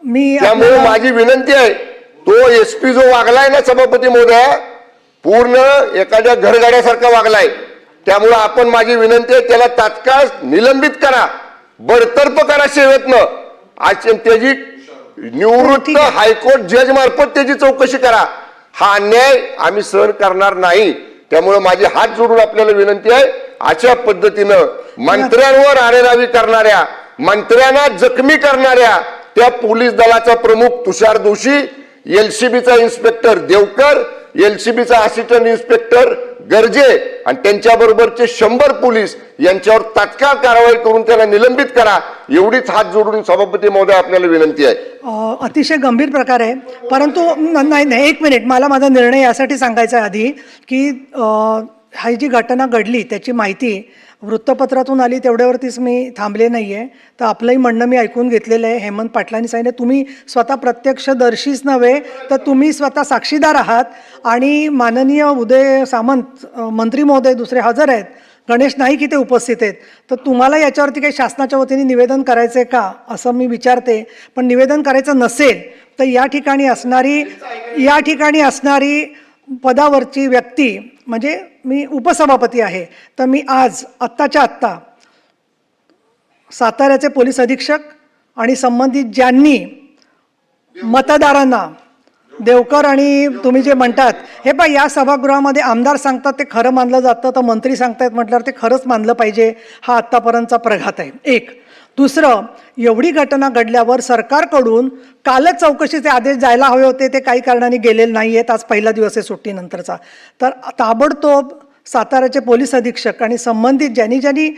त्यामुळे माझी विनंती आहे, तो एसपी जो वागलाय ना सभापती महोदय, पूर्ण एखाद्या घरगाड्यासारखा वागलाय. त्यामुळे आपण माझी विनंती आहे, त्याला तात्काळ निलंबित करा, बडतर्फ करा सेवेतनं. आज त्याची निवृत्त हायकोर्ट जज मार्फत त्याची चौकशी करा. हा अन्याय आम्ही सहन करणार नाही. त्यामुळे माझे हात जोडून आपल्याला विनंती आहे, अशा पद्धतीनं मंत्र्यांवर आरेरावी करणाऱ्या, मंत्र्यांना जखमी करणाऱ्या त्या पोलीस दलाचा प्रमुख तुषार दोशी, एलसीबीचा इन्स्पेक्टर देवकर, एलसीबीचा असिस्टंट इन्स्पेक्टर गर्जे आणि त्यांच्याबरोबरचे 100 पोलीस यांच्यावर तात्काळ कारवाई करून त्याला निलंबित करा, एवढीच हात जोडून सभापती महोदय आपल्याला विनंती आहे. अतिशय गंभीर प्रकार आहे. परंतु नाही, एक मिनिट, मला माझा निर्णय यासाठी सांगायचा आहे आधी की ही जी घटना घडली त्याची माहिती वृत्तपत्रातून आली, तेवढ्यावरतीच मी थांबले नाही आहे. तर आपलंही म्हणणं मी ऐकून घेतलेलं आहे. हेमंत पाटलांनी सांगितलं, तुम्ही स्वतः प्रत्यक्षदर्शीच नव्हे तर तुम्ही स्वतः साक्षीदार आहात. आणि माननीय उदय सामंत मंत्री महोदय दुसरे हजर आहेत, गणेश नाईक इथे उपस्थित आहेत. तर तुम्हाला याच्यावरती काही शासनाच्या वतीने निवेदन करायचं आहे का असं मी विचारते. पण निवेदन करायचं नसेल तर या ठिकाणी असणारी पदावरची व्यक्ती, म्हणजे मी उपसभापती आहे, तर मी आज आत्ताच्या आत्ता साताऱ्याचे पोलीस अधीक्षक आणि संबंधित ज्यांनी मतदारांना, देवकर आणि तुम्ही जे म्हणतात, हे पहा, या सभागृहामध्ये आमदार सांगतात ते खरं मानलं जातं, तर मंत्री सांगतायत म्हटल्यावर ते खरंच मानलं पाहिजे. हा आत्तापर्यंतचा प्रघात आहे. एक. दुसरं, एवढी घटना घडल्यावर सरकारकडून कालच चौकशीचे आदेश जायला हवे होते, ते काही कारणाने गेलेले नाही आहेत. आज पहिला दिवस आहे सुट्टीनंतरचा. तर ताबडतोब साताऱ्याचे पोलीस अधीक्षक आणि संबंधित ज्यांनी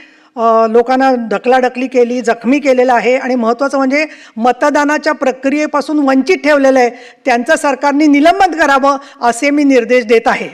लोकांना ढकलाढकली केली, जखमी केलेलं आहे आणि महत्त्वाचं म्हणजे मतदानाच्या प्रक्रियेपासून वंचित ठेवलेलं आहे, त्यांचं सरकारने निलंबन करावं असे मी निर्देश देत आहे.